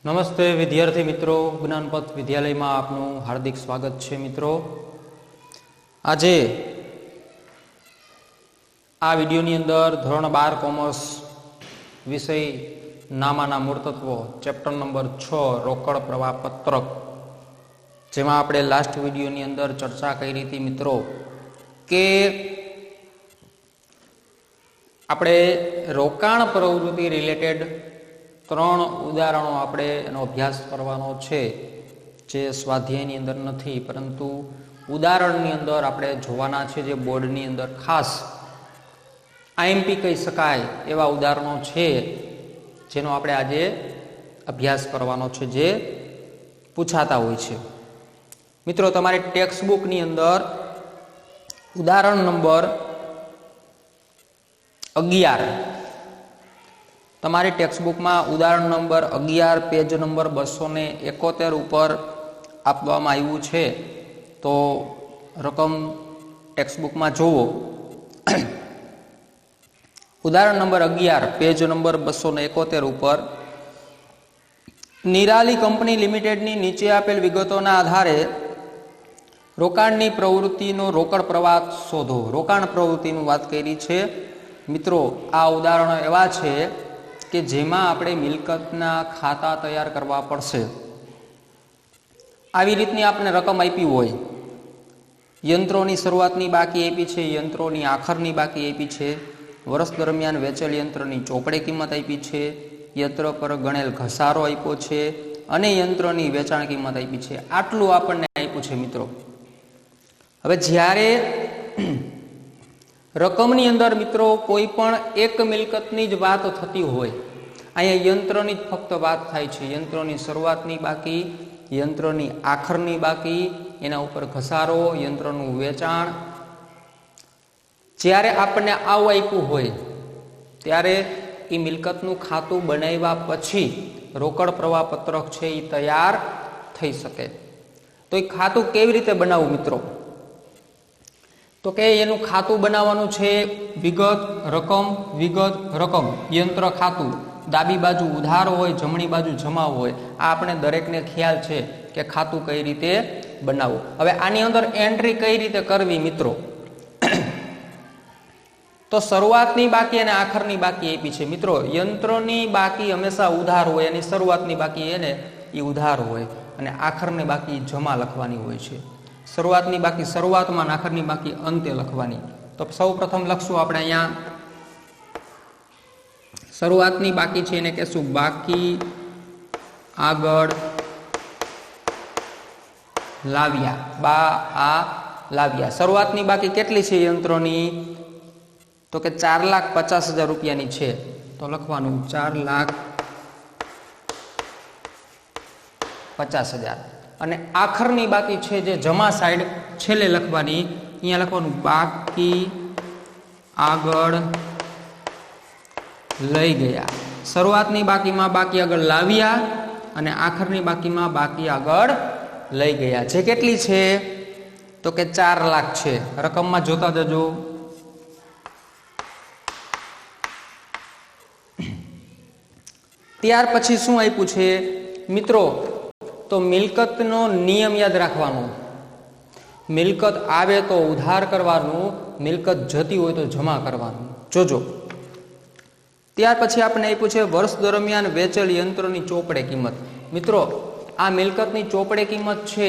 નમસ્તે વિદ્યાર્થી મિત્રો, જ્ઞાનપથ વિદ્યાલયમાં આપનું હાર્દિક સ્વાગત છે મિત્રો। આજે આ વિડીયોની અંદર ધોરણ 12 કોમર્સ વિષય નામાના મૂળતત્વો ચેપ્ટર નંબર 6 રોકડ પ્રવાહ પત્રક, જેમાં આપણે લાસ્ટ વિડીયોની અંદર ચર્ચા કરી હતી મિત્રો કે આપણે રોકાણ પ્રવૃત્તિ રિલેટેડ 3 ઉદાહરણો આપણે એનો અભ્યાસ કરવાનો છે, જે સ્વાધ્યાયની અંદર નથી પરંતુ ઉદાહરણની અંદર આપણે જોવાના છે, જે બોર્ડની અંદર ખાસ આઈએમપી કહી શકાય એવા ઉદાહરણો છે, જેનો આપણે આજે અભ્યાસ કરવાનો છે, જે પૂછાતા હોય છે મિત્રો। તમારી ટેક્સ્ટ બુકની અંદર ઉદાહરણ નંબર 11, તમારી ટેક્સ્ટ બુકમાં ઉદાહરણ નંબર 11 પેજ નંબર 271 ઉપર આપવામાં આવ્યું છે, તો રકમ ટેક્સ્ટ બુકમાં જુઓ। ઉદાહરણ નંબર 11 પેજ નંબર 271 ઉપર નિરાલી કંપની લિમિટેડની નીચે આપેલ વિગતોના આધારે રોકાણની પ્રવૃત્તિનો રોકડ પ્રવાહ શોધો। રોકાણ પ્રવૃત્તિનું વાત કરી છે મિત્રો। આ ઉદાહરણો એવા છે કે જેમાં આપણે મિલકતના ખાતા તૈયાર કરવા પડશે। આવી રીતની આપણે રકમ આપી હોય, યંત્રોની શરૂઆતની બાકી આપી છે, યંત્રોની આખરની બાકી આપી છે, વર્ષ દરમિયાન વેચેલ યંત્રની ચોપડે કિંમત આપી છે, યંત્ર પર ગણેલ ઘસારો આપ્યો છે અને યંત્રની વેચાણ કિંમત આપી છે। આટલું આપણને આપ્યું છે મિત્રો। હવે જ્યારે રકમની અંદર મિત્રો કોઈ પણ એક મિલકતની જ વાત થતી હોય, અહીંયા યંત્રની જ ફક્ત વાત થાય છે, યંત્રોની શરૂઆતની બાકી, યંત્રની આખરની બાકી, એના ઉપર ઘસારો, યંત્રનું વેચાણ, જ્યારે આપણને આવું આપ્યું હોય ત્યારે એ મિલકતનું ખાતું બનાવ્યા પછી રોકડ પ્રવાહ પત્રક છે એ તૈયાર થઈ શકે। તો એ ખાતું કેવી રીતે બનાવવું મિત્રો? તો કે એનું ખાતું બનાવવાનું છે વિગત રકમ, વિગત રકમ, યંત્ર ખાતું, ડાબી બાજુ ઉધાર હોય, જમણી બાજુ જમા હોય। આ આપણે દરેકને ખ્યાલ છે કે ખાતું કઈ રીતે બનાવવું। હવે આની અંદર એન્ટ્રી કઈ રીતે કરવી મિત્રો? તો શરૂઆતની બાકી અને આખરની બાકી આપી છે મિત્રો। યંત્રોની બાકી હંમેશા ઉધાર હોય, એની શરૂઆતની બાકી એને એ ઉધાર હોય અને આખરની બાકી જમા લખવાની હોય છે। શરૂઆતની બાકી શરૂઆતમાં, આખરની બાકી અંતે લખવાની। તો સૌ પ્રથમ લખશું આપણે અહીંયા શરૂઆતની બાકી છે એને કહેશું બાકી આગળ લાવ્યા। શરૂઆતની બાકી કેટલી છે યંત્રોની? તો કે 4,50,000 રૂપિયાની છે, તો લખવાનું 4,50,000। અને આખરની બાકી છે જે જમા સાઈડ છેલ્લે લખવાની, અહીંયા લખવાનું બાકી આગળ લઈ ગયા। શરૂઆતની બાકીમાં બાકી આગળ લાવ્યા અને આખરની બાકીમાં બાકી આગળ લઈ ગયા, જે કેટલી છે? તો કે 4 લાખ છે। રકમમાં જોતા જજો। ત્યાર પછી શું આપ્યું છે મિત્રો? તો મિલકતનો નિયમ યાદ રાખવાનો। મિલકત આવે તો ઉધાર કરવાનું, મિલકત જતી હોય તો જમા કરવાનું, જોજો। ત્યાર પછી આપણે આપ્યું છે વર્ષ દરમિયાન વેચેલ યંત્રની ચોપડે કિંમત। મિત્રો આ મિલકતની ચોપડે કિંમત છે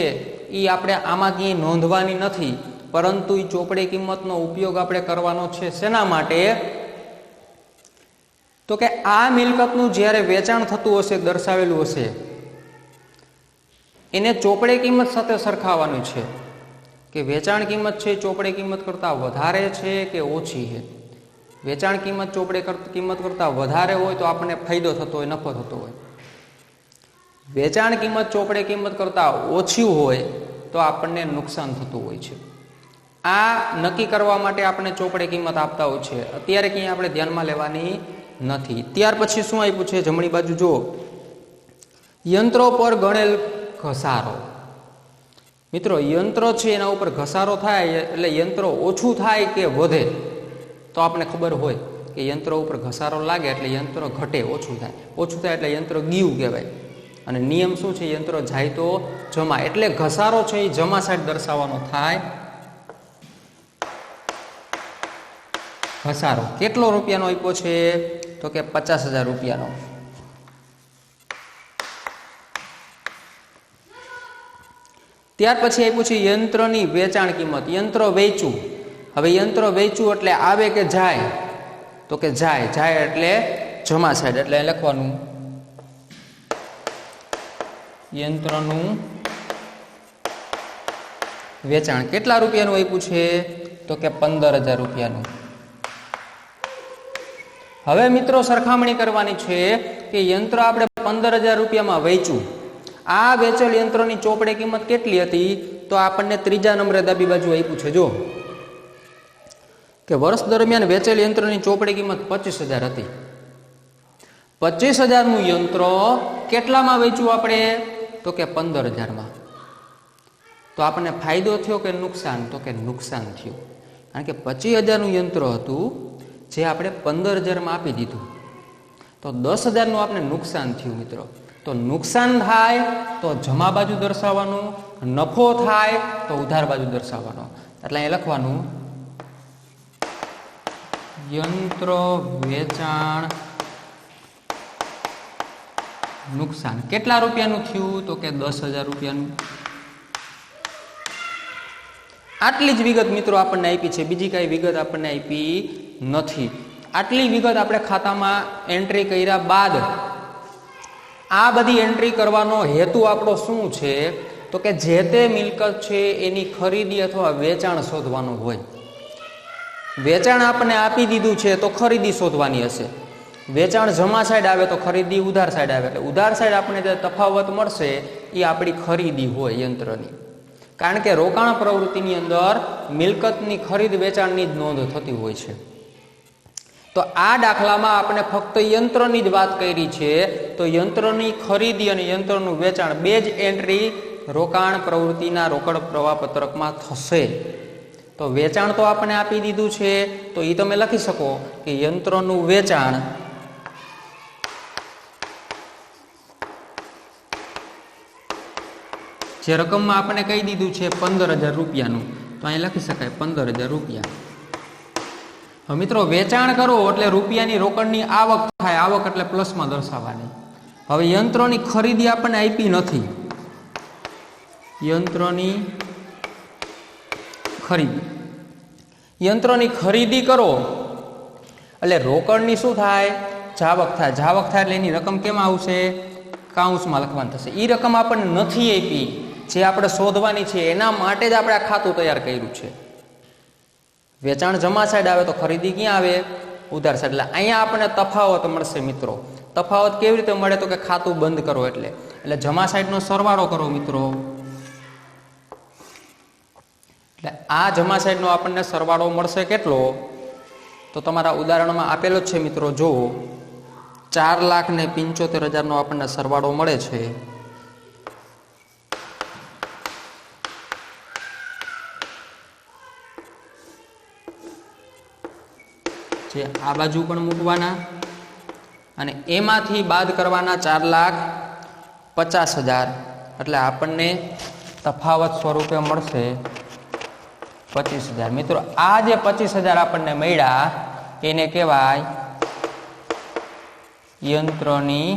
એ આપણે આમાં ક્યાંય નોંધવાની નથી, પરંતુ એ ચોપડે કિંમતનો ઉપયોગ આપણે કરવાનો છે શેના માટે? તો કે આ મિલકતનું જ્યારે વેચાણ થતું હશે, દર્શાવેલું હશે, એને ચોપડે કિંમત સાથે સરખાવવાનું છે કે વેચાણ કિંમત છે ચોપડે કિંમત કરતાં વધારે છે કે ઓછી છે। વેચાણ કિંમત ચોપડે કિંમત કરતાં વધારે હોય તો આપણને ફાયદો થતો હોય, નફો થતો હોય। વેચાણ કિંમત ચોપડે કિંમત કરતાં ઓછી હોય તો આપણને નુકસાન થતું હોય છે। આ નક્કી કરવા માટે આપણે ચોપડે કિંમત આપતા હોય છે, અત્યારે ક્યાંય આપણે ધ્યાનમાં લેવાની નથી। ત્યાર પછી શું આપ્યું છે જમણી બાજુ જો, યંત્રો પર ગણેલ ઘસારો। મિત્રો યંત્રો છે એના ઉપર ઘસારો થાય એટલે યંત્રો ઓછું થાય કે વધે? તો આપણે ખબર હોય કે યંત્રો ઉપર ઘસારો લાગે એટલે યંત્ર ઘટે, ઓછું થાય એટલે યંત્ર ગયું કહેવાય। અને નિયમ શું છે? યંત્ર જાય તો જમા, એટલે ઘસારો છે એ જમા સાઈડ દર્શાવવાનો થાય. ઘસારો કેટલો રૂપિયાનો આપ્યો છે? તો કે 50,000 રૂપિયાનો. ત્યાર પછી આપ્યું છે યંત્રની વેચાણ કિંમત. યંત્ર વેચવું. હવે યંત્ર વેચવું એટલે આવે કે જાય? તો કે જાય. જાય એટલે જમા સાઈડ, એટલે લખવાનું યંત્રનું વેચાણ. કેટલા રૂપિયાનું આપ્યું છે? તો કે 15,000 રૂપિયાનું. હવે મિત્રો સરખામણી કરવાની છે કે યંત્ર આપણે 15,000 રૂપિયામાં વેચ્યું. આ વેચેલ યંત્રની ચોપડે કિંમત કેટલી હતી? તો આપણને ત્રીજા નંબરે ડાબી બાજુ આપ્યું છે. જો કે વર્ષ દરમિયાન વેચેલ યંત્રની ચોપડે કિંમત 25,000 હતી. 25,000નું યંત્ર કેટલામાં વેચ્યું આપણે? તો કે 15,000માં. તો આપણને ફાયદો થયો કે નુકસાન? તો કે નુકસાન થયું. કારણ કે 25,000નું યંત્ર હતું જે આપણે 15,000માં આપી દીધું, તો 10,000નું આપણે નુકસાન થયું મિત્રો. તો નુકસાન થાય તો જમા બાજુ દર્શાવવાનું, નફો થાય તો ઉધાર બાજુ દર્શાવવાનો. એટલે અહીં લખવાનું યંત્ર વેચાણ નુકસાન. કેટલા રૂપિયાનું થયું? તો કે 10,000 રૂપિયાનું. આટલી જ વિગત મિત્રો આપણને આપી છે, બીજી કઈ વિગત આપણને આપી નથી. આટલી વિગત આપણે ખાતામાં એન્ટ્રી કર્યા બાદ આ બધી એન્ટ્રી કરવાનો હેતુ આપણો શું છે? તો કે જે તે મિલકત છે એની ખરીદી અથવા વેચાણ શોધવાનું હોય. વેચાણ આપણને આપી દીધું છે તો ખરીદી શોધવાની હશે. વેચાણ જમા સાઈડ આવે તો ખરીદી ઉધાર સાઈડ આવે. એટલે ઉધાર સાઈડ આપણને જે તફાવત મળશે એ આપણી ખરીદી હોય યંત્રની. કારણ કે રોકાણ પ્રવૃત્તિની અંદર મિલકતની ખરીદ વેચાણની જ નોંધ થતી હોય છે. તો આ દાખલામાં આપણે ફક્ત યંત્રની જ વાત કરી છે. તો યંત્રની ખરીદી અને યંત્રનું વેચાણ બે જ એન્ટ્રી રોકાણ પ્રવૃત્તિના રોકડ પ્રવાહ પત્રકમાં થશે. તો વેચાણ તો આપણે આપી દીધું છે, તો એ તમે લખી શકો કે યંત્રનું વેચાણ જે રકમમાં આપણે કહી દીધું છે 15,000 રૂપિયાનું, તો અહીં લખી શકાય 15,000 રૂપિયા. હવે મિત્રો વેચાણ કરો એટલે રૂપિયાની રોકડની આવક થાય. આવક એટલે પ્લસમાં દર્શાવવાની. હવે યંત્રોની ખરીદી આપણને આપી નથી. યંત્રની ખરીદી, યંત્રની ખરીદી કરો એટલે રોકડની શું થાય? જાવક થાય. જાવક થાય એટલે એની રકમ કેમાં આવશે? કાઉન્સમાં લખવાની થશે. એ રકમ આપણને નથી આપી જે આપણે શોધવાની છે, એના માટે જ આપણે આ ખાતું તૈયાર કર્યું છે. વેચાણ જમા સાઈડ આવે તો ખરીદી ક્યાં આવે? ઉધાર સાઈડ. એટલે અહીંયા આપણને તફાવત મળશે મિત્રો. તફાવત કેવી રીતે મળે? તો કે ખાતું બંધ કરો એટલે જમા સાઈડનો સરવાળો કરો મિત્રો. એટલે આ જમા સાઈડનો આપણને સરવાળો મળશે કેટલો? તો તમારા ઉદાહરણમાં આપેલો જ છે મિત્રો. જો 4,75,000નો આપણને સરવાળો મળે છે. જે આ બાજુ પણ મૂકવાના અને એમાંથી બાદ કરવાના 4,50,000. એટલે આપણને તફાવત સ્વરૂપે મળશે 25,000. મિત્રો આ જે 25,000 આપણને મળ્યા એને કહેવાય યંત્રની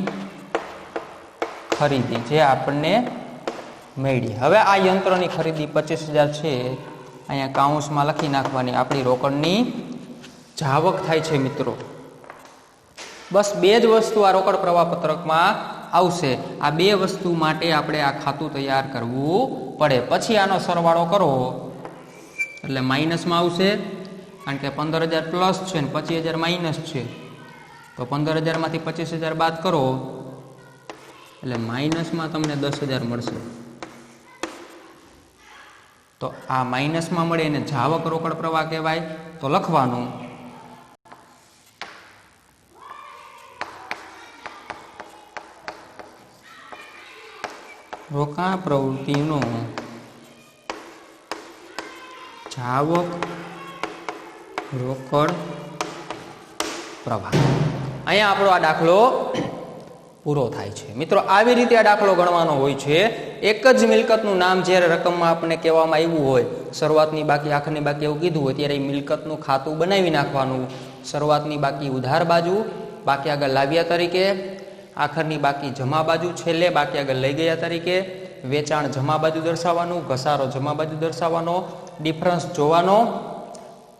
ખરીદી, જે આપણને મળી. હવે આ યંત્રની ખરીદી 25,000 છે, અહીંયા કાઉન્સમાં લખી નાખવાની. આપણી રોકડની જાવક થાય છે મિત્રો. બસ બે જ વસ્તુ આ રોકડ પ્રવાહ પત્રકમાં આવશે. આ બે વસ્તુ માટે આપણે આ ખાતું તૈયાર કરવું પડે. પછી આનો સરવાળો કરો એટલે માઇનસમાં આવશે. કારણ કે 15,000 પ્લસ છે ને 25,000 માઇનસ છે. તો 15,000માંથી 25,000 બાદ કરો એટલે માઇનસમાં તમને 10,000 મળશે. તો આ માઇનસમાં મળે એને જાવક રોકડ પ્રવાહ કહેવાય. તો લખવાનું રોકાણ પ્રવૃત્તિનો જાવક રોકડ પ્રવાહ. અહીંયા આપણો આ દાખલો પૂરો થાય છે। મિત્રો આવી રીતે આ દાખલો ગણવાનો હોય છે। એક જ મિલકતનું નામ જ્યારે રકમમાં આપણને કહેવામાં આવ્યું હોય, શરૂઆતની બાકી આખરની બાકી એવું કીધું હોય, ત્યારે એ મિલકતનું ખાતું બનાવી નાખવાનું। શરૂઆતની બાકી ઉધાર બાજુ, બાકી આગળ લાવ્યા તરીકે, આખરની બાકી જમા બાજુ, છેલ્લે બાકી આગળ લઈ ગયા તરીકે, વેચાણ જમા બાજુ દર્શાવવાનું, ઘસારો જમા બાજુ દર્શાવવાનો, ડિફરન્સ જોવાનો,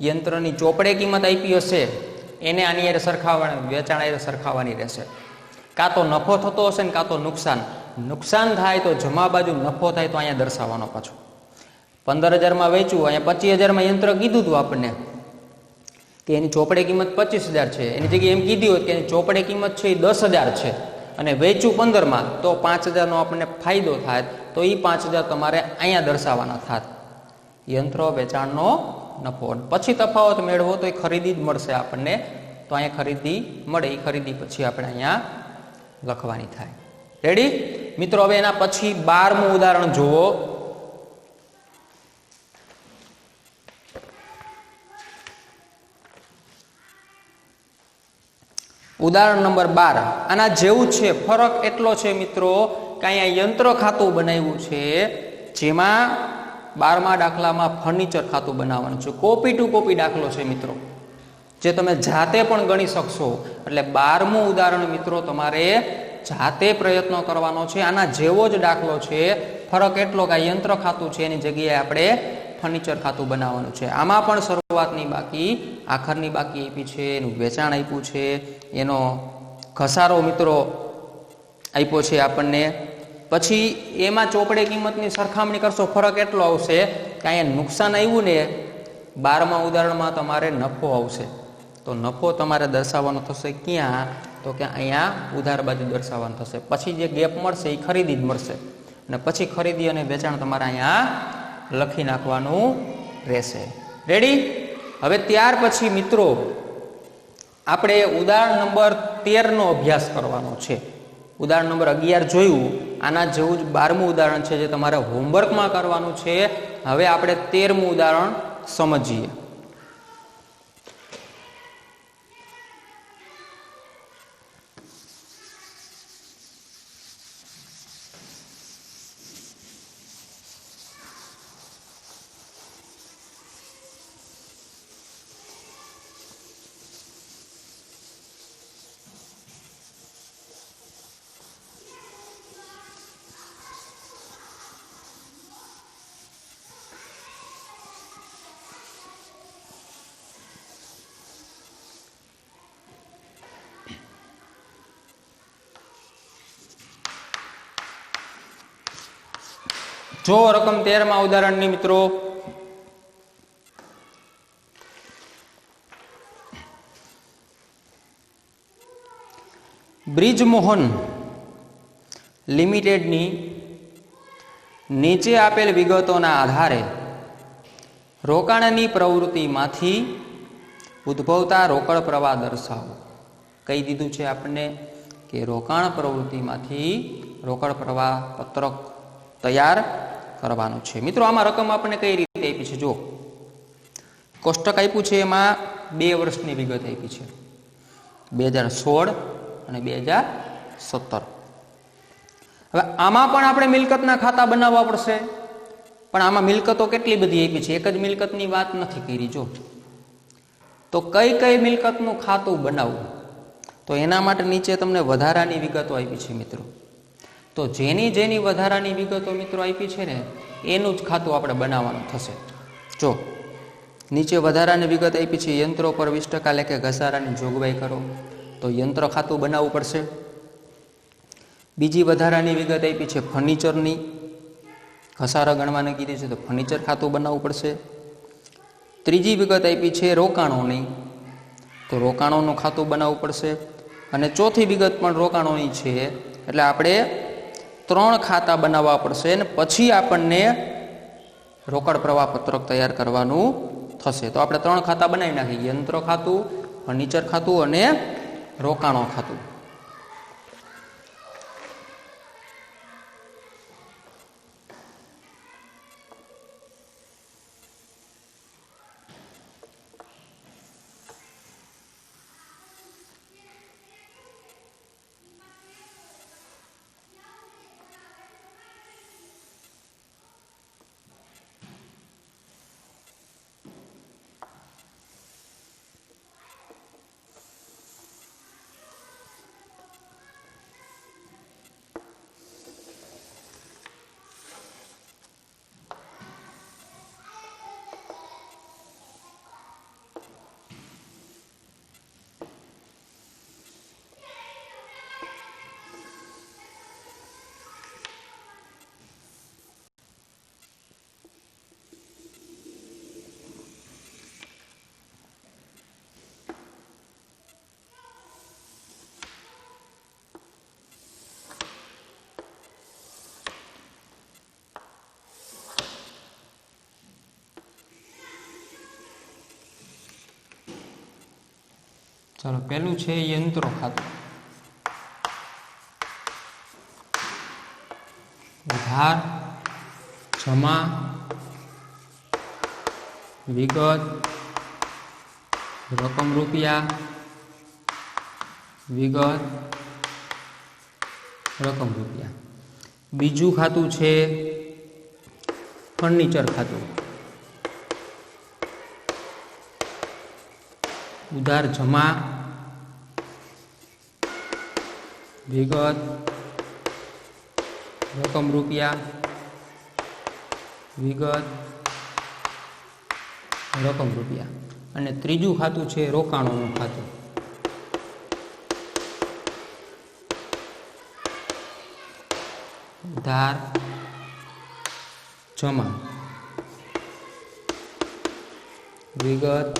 યંત્રની ચોપડે કિંમત આપી હશે એને આની હારે સરખાવવાની, વેચાણ હારે સરખાવવાની રહેશે। કાં તો નફો થતો હશે ને કાં તો નુકસાન, નુકસાન થાય તો જમા બાજુ, નફો થાય તો અહીંયા દર્શાવવાનો પાછો। 15,000 વેચ્યું, અહીંયા 25,000 યંત્ર કીધું હતું આપણને કે એની ચોપડે કિંમત 25,000 છે, એની જગ્યાએ એમ કીધી હોત કે એની ચોપડે કિંમત છે એ 10,000 છે અને વેચ્યું 15 તો 5,000 આપણને ફાયદો થાય, તો એ 5,000 તમારે અહીંયા દર્શાવવાના થાત, યંત્ર વેચાણનો નફો। પછી તફાવત મેળવો તો એ ખરીદી જ મળશે આપણને, તો અહીંયા ખરીદી મળે, એ ખરીદી પછી આપણે અહીંયા લખવાની થાય। રેડી મિત્રો? હવે એના પછી 12મું ઉદાહરણ જુઓ। ઉદાહરણ નંબર 12 આના જેવું છે, ફરક એટલો છે મિત્રો કે અહીંયા યંત્ર ખાતું બનાવ્યું છે, જેમાં 12મા દાખલામાં ફર્નિચર ખાતું બનાવવાનું છે। કોપી ટુ કોપી દાખલો છે મિત્રો, જે તમે જાતે પણ ગણી શકશો। એટલે 12મું ઉદાહરણ મિત્રો તમારે જાતે પ્રયત્નો કરવાનો છે। આના જેવો જ દાખલો છે, ફરક એટલો કે આ યંત્ર ખાતું છે એની જગ્યાએ આપણે ફર્નિચર ખાતું બનાવવાનું છે। આમાં પણ શરૂઆતની બાકી આખરની બાકી આપી છે, એનું વેચાણ આપ્યું છે, એનો ઘસારો મિત્રો આપ્યો છે આપણને। પછી એમાં ચોપડે કિંમતની સરખામણી કરશો, ફરક એટલો આવશે કે અહીંયા નુકસાન આવ્યું ને, 12મા ઉદાહરણમાં તમારે નફો આવશે, તો નફો તમારે દર્શાવવાનો થશે ક્યાં, તો કે અહીંયા ઉધાર બાજુ દર્શાવવાનું થશે। પછી જે ગેપ મળશે એ ખરીદી જ મળશે, અને પછી ખરીદી અને વેચાણ તમારે અહીંયા લખી નાખવાનું રહેશે। રેડી? હવે ત્યાર પછી મિત્રો આપણે ઉદાહરણ નંબર 13નો અભ્યાસ કરવાનો છે। ઉદાહરણ નંબર 11 જોયું, આના જેવું જ 12મું ઉદાહરણ છે જે તમારે હોમવર્કમાં કરવાનું છે। હવે આપણે 13મું ઉદાહરણ સમજીએ। જો રકમ 13મા ઉદાહરણની મિત્રો બ્રિજમોહન લિમિટેડની નીચે આપેલ વિગતોના આધારે રોકાણની પ્રવૃત્તિમાંથી ઉદ્ભવતા રોકડ પ્રવાહ દર્શાવો। કહી દીધું છે આપણને કે રોકાણ પ્રવૃત્તિમાંથી રોકડ પ્રવાહ પત્રક તૈયાર કરવાનું છે। મિત્રો આમાં રકમ આપણને કઈ રીતે આપી છે, જો કોષ્ટક આપ્યું છે, એમાં 2 વર્ષની વિગત આપી છે, 2016 અને 2017। હવે આમાં પણ આપણે મિલકતના ખાતા બનાવવા પડશે, પણ આમાં મિલકતો કેટલી બધી આપી છે, એક જ મિલકતની વાત નથી કરી। જો તો કઈ કઈ મિલકતનું ખાતું બનાવવું, તો એના માટે નીચે તમને વધારાની વિગતો આપી છે મિત્રો। તો જેની જેની વધારાની વિગતો મિત્રો આપી છે ને, એનું જ ખાતું આપણે બનાવવાનું થશે। જો નીચે વધારાની વિગત આપી છે, યંત્રો પર 20% લેખે ઘસારાની જોગવાઈ કરો, તો યંત્ર ખાતું બનાવવું પડશે। બીજી વધારાની વિગત આપી છે ફર્નિચરની, ઘસારા ગણવાને કીધી છે તો ફર્નિચર ખાતું બનાવવું પડશે। ત્રીજી વિગત આપી છે રોકાણોની, તો રોકાણોનું ખાતું બનાવવું પડશે। અને ચોથી વિગત પણ રોકાણોની છે, એટલે આપણે 3 ખાતા બનાવવા પડશે, અને પછી આપણને રોકડ પ્રવાહ પત્રક તૈયાર કરવાનું થશે। તો આપણે 3 ખાતા બનાવી નાખીએ, યંત્ર ખાતું, ફર્નિચર ખાતું અને રોકાણો ખાતું। ચાલો પહેલું છે યંત્રો ખાતું, ઉધાર, જમા, વિગત, રકમ રૂપિયા, વિગત, રકમ રૂપિયા. બીજું ખાતું છે ફર્નિચર ખાતું, ઉધાર, જમા, વિગત, રકમ રૂપિયા, વિગત, રકમ રૂપિયા. અને ત્રીજું ખાતું છે રોકાણોનું ખાતું, ઉધાર, જમા, વિગત,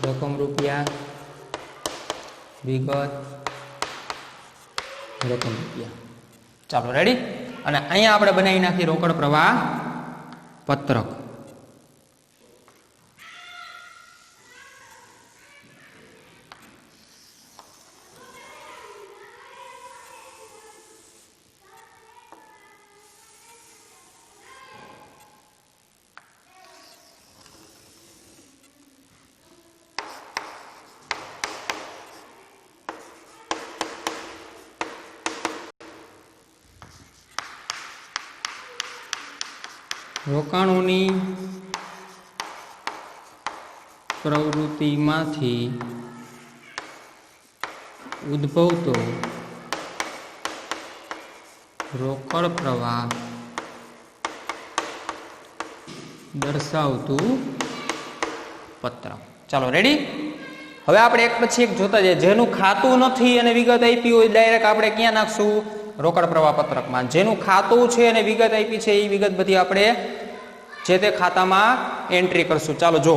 રકમ રૂપિયા, વિગત, રકમ રૂપિયા. ચાલો રેડી. અને અહીંયા આપણે બનાવી નાખી રોકડ પ્રવાહ પત્રક. રોકાણોની પ્રવૃત્તિમાંથી ઉદ્ભવતો રોકડ પ્રવાહ દર્શાવતું પત્રક. ચાલો રેડી. હવે આપણે એક પછી એક જોતા જઈએ. જેનું ખાતું નથી અને વિગત આપી હોય ડાયરેક્ટ આપણે ક્યાં નાખશું? રોકડ પ્રવાહ પત્રકમાં. જેનું ખાતું છે અને વિગત આપી છે એ વિગત બધી આપણે જે તે ખાતામાં એન્ટ્રી કરશું. ચાલો જો.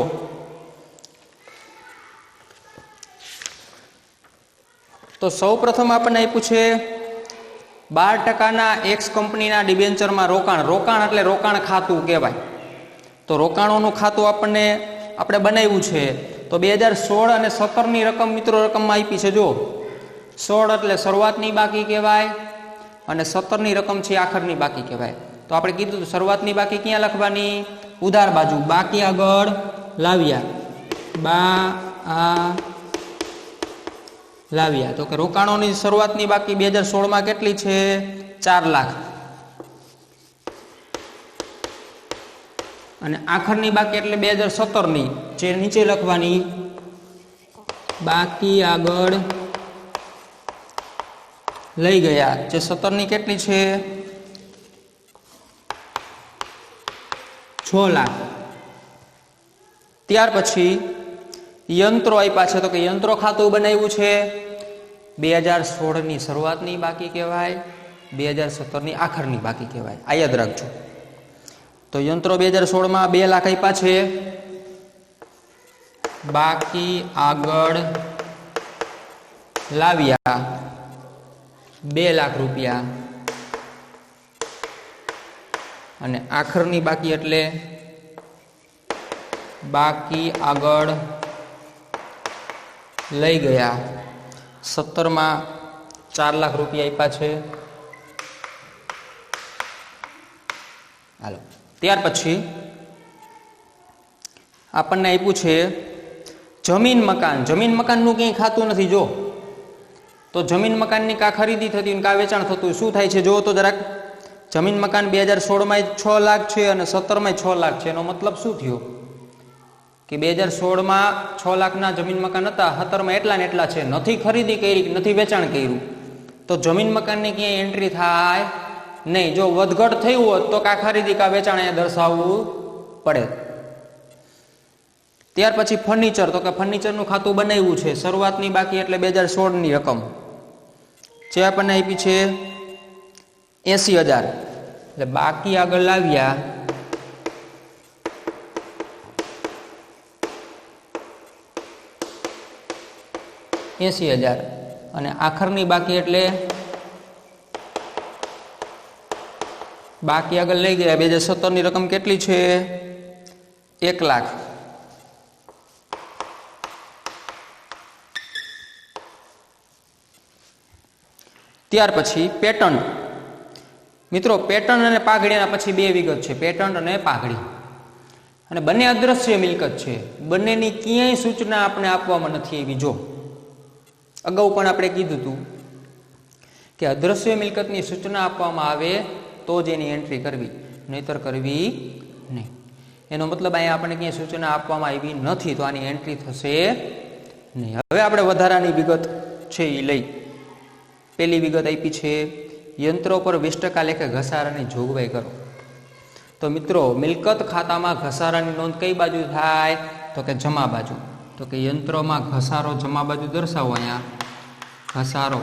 તો સૌ પ્રથમ આપણને આપ્યું છે 12% એક્સ કંપનીના ડિબેન્ચરમાં રોકાણ. રોકાણ એટલે રોકાણ ખાતું કહેવાય. તો રોકાણોનું ખાતું આપણે બનાવ્યું છે. તો 2016 અને 17ની રકમ મિત્રો રકમમાં આપી છે. જો 16 એટલે શરૂઆતની બાકી કહેવાય અને 17ની રકમ છે આખરની બાકી કહેવાય. તો આપણે કીધું શરૂઆતની બાકી ક્યાં લખવાની? ઉધાર બાજુ. બાકી આગળ લાવ્યા. તો કે રોકાણોની શરૂઆતની બાકી 2016માં કેટલી છે? 4 લાખ. અને આખરની બાકી એટલે 2017ની જે નીચે લખવાની બાકી આગળ લઈ ગયા. જે 17ની કેટલી છે? 6 લાખ. ત્યાર પછી યંત્રો આપ્યા છે. તો કે યંત્રો ખાતું બનાવ્યું છે 2016ની શરૂઆતની બાકી કહેવાય, 2017ની આખરની બાકી કહેવાય. આ યાદ રાખજો. તો યંત્રો 2016માં 2 લાખ આપ્યા છે. બાકી આગળ લાવ્યા 2 લાખ રૂપિયા. અને આખરની બાકી એટલે બાકી આગળ લઈ ગયા. 17માં 4 લાખ રૂપિયા આપ્યા છે. હાલો. ત્યાર પછી આપણને આપ્યું છે જમીન મકાન. જમીન મકાનનું કંઈ ખાતું નથી. જો તો જમીન મકાનની કા ખરીદી થતી હોય કા વેચાણ થતું હોય. શું થાય છે જો તો જરાક. જમીન મકાન 2016માં 6 લાખ છે અને 17માં 6 લાખ છે. એનો મતલબ શું થયો કે 2016માં 6 લાખના જમીન મકાન હતા, 17માં એટલા ને એટલા છે. નથી ખરીદી કરી, નથી વેચાણ કર્યું, તો જમીન મકાનની ક્યાંય એન્ટ્રી થાય નહીં. જો વધઘટ થયું હોત તો કા ખરીદી કા વેચાણ અહીંયા દર્શાવવું પડે. ત્યાર પછી ફર્નિચર. તો કે ફર્નિચરનું ખાતું બનાવ્યું છે. શરૂઆતની બાકી એટલે 2016ની રકમ જે આપણને આપી છે 80,000. એટલે બાકી આગળ લાવ્યા 80,000. અને આખરની બાકી એટલે બાકી આગળ લઈ ગયા. 2017ની રકમ કેટલી છે? 1 લાખ. ત્યાર પછી પેટન્ટ. મિત્રો પેટન્ટ અને પાઘડીના પછી બે વિગત છે, પેટન્ટ અને પાઘડી, અને બંને અદ્રશ્ય મિલકત છે. બંનેની ક્યાંય સૂચના આપણે આપવામાં નથી આવી. જો અગાઉ પણ આપણે કીધું હતું કે અદ્રશ્ય મિલકતની સૂચના આપવામાં આવે તો જ એની એન્ટ્રી કરવી, નહીતર કરવી નહીં. એનો મતલબ અહીંયા આપણને ક્યાંય સૂચના આપવામાં આવી નથી તો આની એન્ટ્રી થશે નહીં. હવે આપણે વધારાની વિગત છે એ લઈ. પહેલી વિગત આપી છે યંત્રો પર 20% લેખે ઘસારાની જોગવાઈ કરો. તો મિત્રો મિલકત ખાતામાં ઘસારાની નોંધ કઈ બાજુ થાય? તો કે જમા બાજુ. તો કે યંત્રોમાં ઘસારો જમા બાજુ દર્શાવો. અહીંયા ઘસારો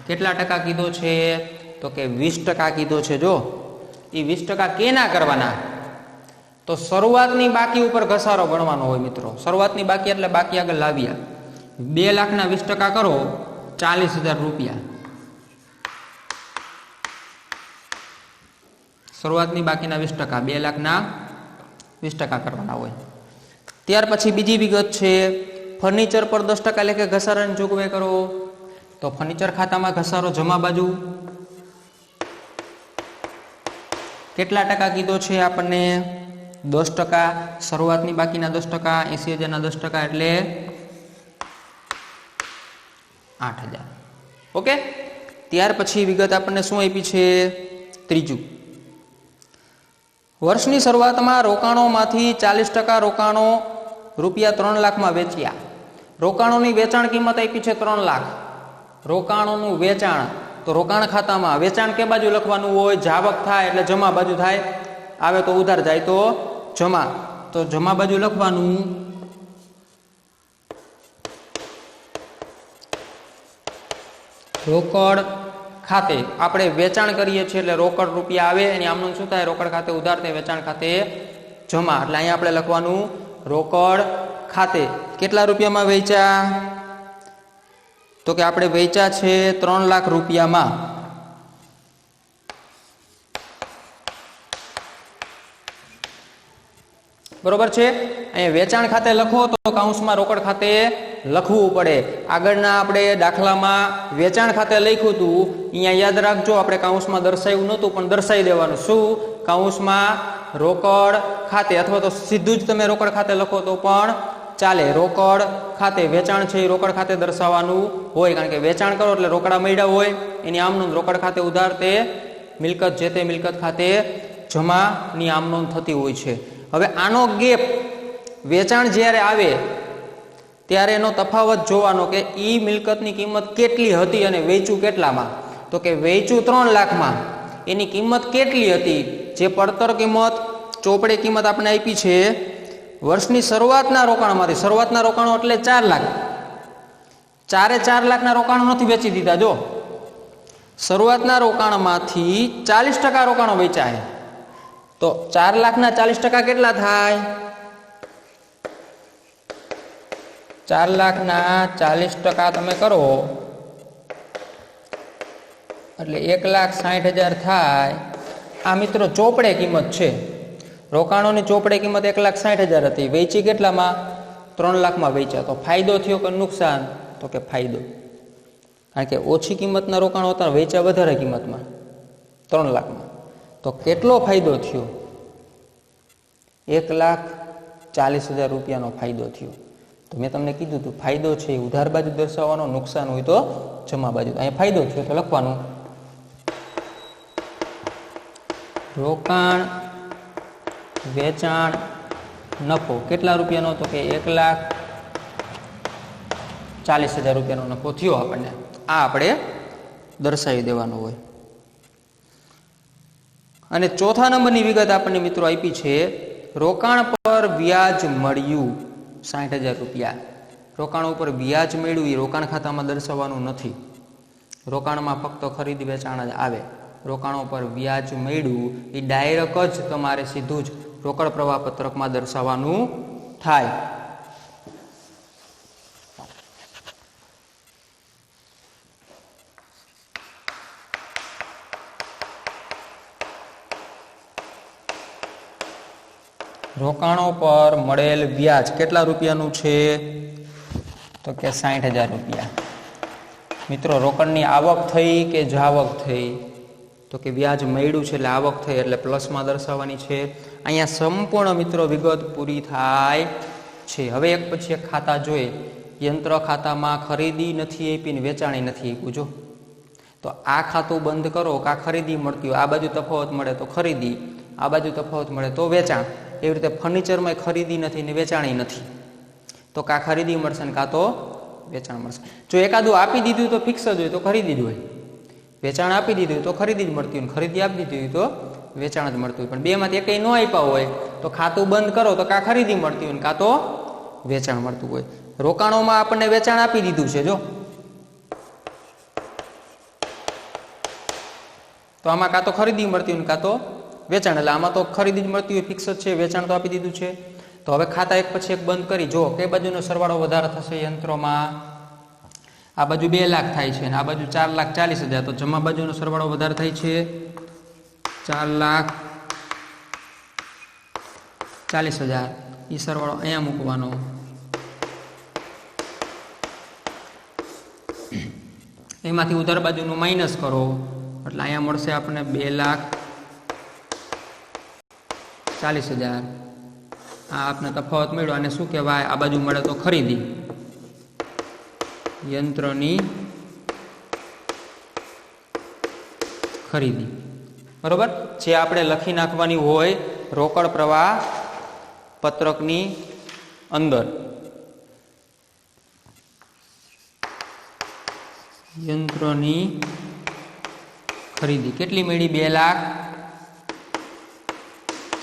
કેટલા ટકા કીધો છે? તો કે 20% કીધો છે. જો એ 20% કેના કરવાના? તો શરૂઆતની બાકી ઉપર ઘસારો ગણવાનો હોય મિત્રો. શરૂઆતની બાકી એટલે બાકી આગળ લાવ્યા. 2 લાખના 20% કરો 40,000 રૂપિયા. શરૂઆતની બાકીના 20%, 2 લાખના 20% કરવાના હોય. ત્યાર પછી બીજી વિગત છે ફર્નિચર પર 10% લેખે ઘસારાની જોગવાઈ કરો. તો ફર્નિચર ખાતામાં ઘસારો જમા બાજુ કેટલા ટકા કીધો છે આપણને? 10%. શરૂઆતની બાકીના 10%, 80,000ના 10% એટલે 8,000. ઓકે. ત્યાર પછી વિગત આપણને શું આપી છે? ત્રીજું, વર્ષની શરૂઆતમાં રોકાણોમાંથી 40% રોકાણો રૂપિયા 3 લાખમાં વેચ્યા. રોકાણોની વેચાણ કિંમત આપી છે 3 લાખ. રોકાણોનું વેચાણ, તો રોકાણ ખાતામાં વેચાણ કે બાજુ લખવાનું હોય? જાવક થાય એટલે જમા બાજુ થાય, આવે તો ઉધાર જાય તો જમા. તો જમા બાજુ લખવાનું રોકડ ખાતે. આપણે વેચાણ કરીએ છીએ એટલે રોકડ રૂપિયા આવે, એની આમનું શું થાય? રોકડ ખાતે ઉધાર થાય, વેચાણ ખાતે જમા. એટલે અહીંયા આપણે લખવાનું રોકડ ખાતે. કેટલા રૂપિયામાં વેચ્યા? તો કે આપણે વેચ્યા છે 3 લાખ રૂપિયામાં. બરોબર છે. અહીંયા વેચાણ ખાતે લખો તો કાઉન્સમાં રોકડ ખાતે લખવું પડે. આગળના આપણે દાખલામાં વેચાણ ખાતે લખ્યું હતું, અહીંયા યાદ રાખજો આપણે કાઉન્સમાં દર્શાવ્યું નહોતું પણ દર્શાવી દેવાનું. શું? કાઉન્સમાં રોકડ ખાતે, અથવા તો સીધું જ તમે રોકડ ખાતે લખો તો પણ ચાલે. રોકડ ખાતે વેચાણ છે એ રોકડ ખાતે દર્શાવવાનું હોય, કારણ કે વેચાણ કરો એટલે રોકડા મળ્યા હોય, એની આમનોંધ રોકડ ખાતે ઉધાર તે મિલકત જે તે મિલકત ખાતે જમાની આમનોંધ થતી હોય છે. હવે આનો ગેપ વેચાણ જ્યારે આવે ત્યારે એનો તફાવત જોવાનો કે ઈ મિલકતની કિંમત કેટલી હતી અને વેચ્યું કેટલામાં. તો કે વેચ્યું 3 લાખમાં, એની કિંમત કેટલી હતી? જે પડતર કિંમત, ચોપડે કિંમત આપણે આપી છે વર્ષની શરૂઆતના રોકાણમાંથી. શરૂઆતના રોકાણો એટલે 4 લાખ. 4 લાખના રોકાણો નથી વેચી દીધા. જો શરૂઆતના રોકાણમાંથી 40% રોકાણો વેચ્યા છે. તો 4 લાખના 40% કેટલા થાય? 4 લાખના 40% તમે કરો એટલે 1,60,000 થાય. આ મિત્રો ચોપડે કિંમત છે. રોકાણોની ચોપડે કિંમત 1,60,000 હતી. વેચી કેટલામાં? 3 લાખમાં વેચ્યા. તો ફાયદો થયો કે નુકસાન? તો કે ફાયદો. કારણ કે ઓછી કિંમતના રોકાણો હતા, વેચ્યા વધારે કિંમતમાં 3 લાખમાં. તો કેટલો ફાયદો થયો? 1,40,000 રૂપિયાનો ફાયદો થયો. તો મેં તમને કીધું હતું ફાયદો છે એ ઉધાર બાજુ દર્શાવવાનો, નુકસાન હોય તો જમા બાજુ. અહીંયા ફાયદો થયો તો લખવાનું રોકાણ વેચાણ નફો કેટલા રૂપિયાનો? તો કે 1,40,000 રૂપિયાનો નફો થયો આપણને. આ આપણે દર્શાવી દેવાનું હોય. અને ચોથા નંબરની વિગત આપણને મિત્રો આપી છે રોકાણ પર વ્યાજ મળ્યું 60,000 રૂપિયા. રોકાણ ઉપર વ્યાજ મળ્યું એ રોકાણ ખાતામાં દર્શાવવાનું નથી. રોકાણમાં ફક્ત ખરીદ વેચાણ જ આવે. રોકાણો પર વ્યાજ મળ્યું એ ડાયરેક્ટ જ તમારે સીધું જ રોકડ પ્રવાહ પત્રકમાં દર્શાવવાનું થાય. રોકાણો પર મળેલ વ્યાજ કેટલા રૂપિયાનું છે? તો કે 60,000 રૂપિયા. મિત્રો રોકડની આવક થઈ કે જાવક થઈ? તો કે વ્યાજ મળ્યું છે એટલે આવક થઈ એટલે પ્લસમાં દર્શાવવાની છે. અહીંયા સંપૂર્ણ મિત્રો વિગત પૂરી થાય છે. હવે એક પછી એક ખાતા જોઈએ. યંત્ર ખાતામાં ખરીદી નથી આપી ને વેચાણી નથી આપ્યું. જો તો આ ખાતું બંધ કરો કે ખરીદી મળતી હોય, આ બાજુ તફાવત મળે તો ખરીદી, આ બાજુ તફાવત મળે તો વેચાણ. એવી રીતે ફર્નિચરમાં ખરીદી નથી ને વેચાણી નથી, તો કાં ખરીદી મળશે ને કાં તો વેચાણ મળશે. જો એકાદું આપી દીધું તો ફિક્સ જ હોય તો ખરીદી જ હોય, વેચાણ આપી દીધું તો ખરીદી જ મળતી હોય, ખરીદી આપી દીધી હોય તો વેચાણ જ મળતું હોય. પણ બેમાંથી એકઈ ન આપ્યા હોય તો ખાતું બંધ કરો તો કાં ખરીદી મળતી હોય ને કાં તો વેચાણ મળતું હોય. રોકાણોમાં આપણને વેચાણ આપી દીધું છે. જો તો આમાં કાં તો ખરીદી મળતી હોય ને કાં તો વેચાણ, એટલે આમાં તો ખરીદી જ મળતી હોય, ફિક્સ જ છે, વેચાણ તો આપી દીધું છે. તો હવે ખાતા એક પછી એક બંધ કરી જો કઈ બાજુનો સરવાળો વધારે થશે યંત્રોમાં? આ બાજુ 2 લાખ થાય છે અને આ બાજુ 4,40,000, તો જમા બાજુનો સરવાળો વધારે થાય છે 4,40,000. એ સરવાળો અહીંયા મૂકવાનો. એમાંથી ઉધાર બાજુનું માઇનસ કરો એટલે અહીંયા મળશે આપણને 2,40,000. આ આપને તફાવત મળ્યો. અને શું કહેવાય? આ બાજુ મળે તો ખરીદી, યંત્રની ખરીદી. બરોબર? જે આપણે લખી નાખવાની હોય રોકડ પ્રવાહ પત્રકની અંદર. યંત્રની ખરીદી કેટલી મળી?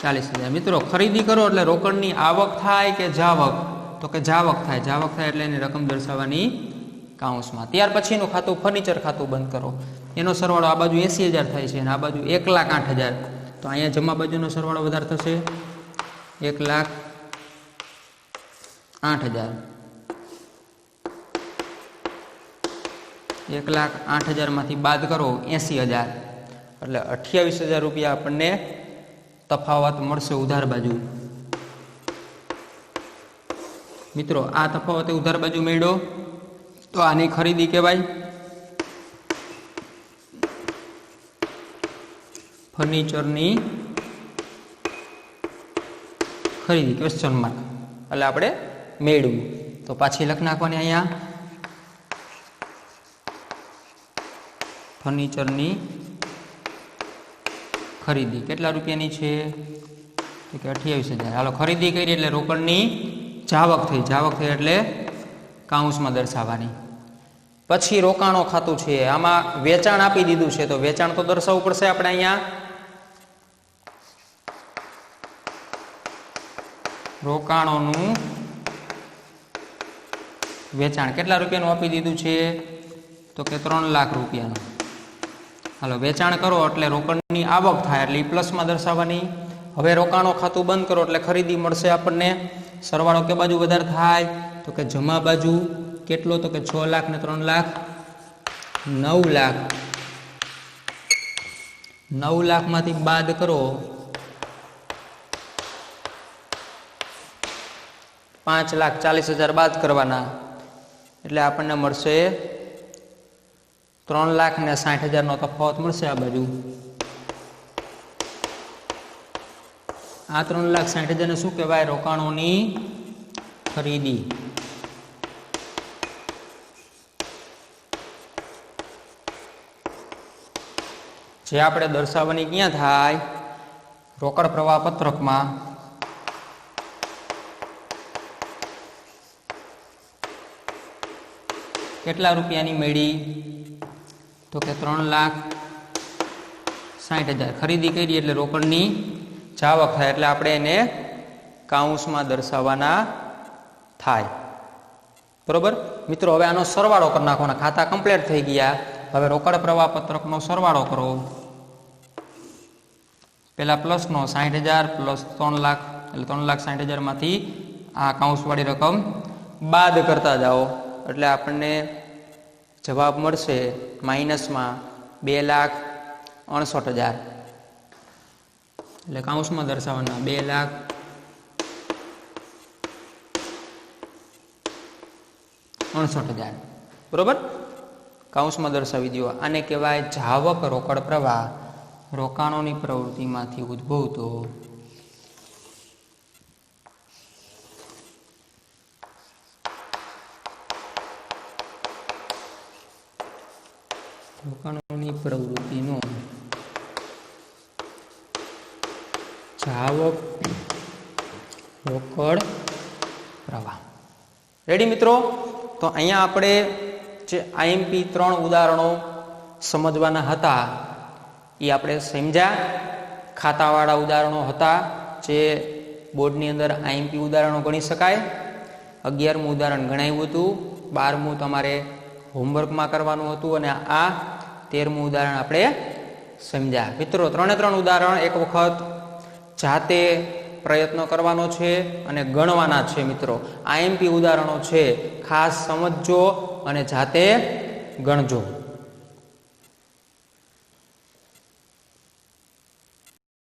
2,40,000. મિત્રો ખરીદી કરો એટલે રોકડની આવક થાય કે જાવક? તો કે જાવક થાય. જાવક થાય એટલે એની રકમ દર્શાવવાની કાઉન્સમાં. ત્યાર પછીનું ખાતું ફર્નિચર ખાતું બંધ કરો. એનો સરવાળો આ બાજુ 80,000 થાય છે અને આ બાજુ 1,08,000. તો અહીંયા જમા બાજુનો સરવાળો વધારે થશે 1,08,000. 1,08,000 માંથી બાદ કરો 80,000 એટલે 28,000 રૂપિયા આપણને તફાવત મળશે ઉધાર બાજુ. મિત્રો આ તફાવત ઉધાર બાજુ મળ્યો તો આની ખરીદી કહેવાય. ફર્નિચરની ખરીદી ક્વેશ્ચન માર્ક એટલે આપણે મેળવું. તો પાછી લખ નાખવાની અહીંયા ફર્નિચરની ખરીદી કેટલા રૂપિયાની છે? તો કે 28,000. હાલો ખરીદી કરી એટલે રોકડની જાવક થઈ. જાવક થઈ એટલે કાઉન્સમાં દર્શાવવાની. પછી રોકાણો ખાતું છે. આમાં વેચાણ આપી દીધું છે તો વેચાણ તો દર્શાવવું પડશે આપણે. અહીંયા રોકાણોનું વેચાણ કેટલા રૂપિયાનું આપી દીધું છે? તો કે 3 લાખ રૂપિયાનું. હાલો વેચાણ કરો એટલે રોકડની આવક થાય એટલે પ્લસમાં દર્શાવવાની. હવે રોકાણો ખાતું બંધ કરો એટલે ખરીદી મળશે આપણને. સરવાળો કે બાજુ વધારે થાય? તો કે જમા બાજુ. કેટલો? તો કે 6 લાખ ને 3 લાખ 9 લાખ. 9 લાખમાંથી બાદ કરો 5,40,000 બાદ કરવાના એટલે આપણને મળશે 3,60,000 નો તફાવત મળશે આ બાજુ. આ 3,60,000 ને શું કહેવાય? રોકાણોની ખરીદી. જે આપણે દર્શાવવાની ક્યાં થાય? રોકડ પ્રવાહ પત્રકમાં. કેટલા રૂપિયાની મળી? તો કે 3,60,000. ખરીદી કરી એટલે રોકડની જાવક થાય એટલે આપણે એને કાઉન્સમાં દર્શાવવાના થાય. બરોબર મિત્રો? હવે આનો સરવાળો કરી નાખવાનો. ખાતા કમ્પ્લીટ થઈ ગયા. હવે રોકડ પ્રવાહ પત્રકનો સરવાળો કરો. પેલા પ્લસનો 60,000 પ્લસ 3 લાખ એટલે 3,60,000 માંથી આ કાઉન્સવાળી રકમ બાદ કરતા જાઓ એટલે આપણને જવાબ મળશે માઇનસમાં 2,68,000. એટલે કાઉન્સમાં દર્શાવવાના 2,68,000. બરોબર? કૌંસમાં દર્શાવી દો. આને કહેવાય જાવક રોકડ પ્રવાહ. રોકાણોની પ્રવૃત્તિમાંથી ઉદ્ભવતો રોકાણોની પ્રવૃત્તિનો જાવક રોકડ પ્રવાહ. રેડી મિત્રો? તો અહીંયા આપણે જે આઈએમપી 3 ઉદાહરણો સમજવાના હતા એ આપણે સમજ્યા. ખાતાવાળા ઉદાહરણો હતા જે બોર્ડની અંદર આઈએમપી ઉદાહરણો ગણી શકાય. 11મું ઉદાહરણ ગણાવ્યું હતું. 12મું તમારે હોમવર્કમાં કરવાનું હતું અને આ 13મું ઉદાહરણ આપણે સમજ્યા. મિત્રો 3 ઉદાહરણ એક વખત જાતે પ્રયત્ન કરવાનો છે અને ગણવાના છે. મિત્રો આઈએમપી ઉદાહરણો છે, ખાસ સમજજો અને જાતે ગણજો.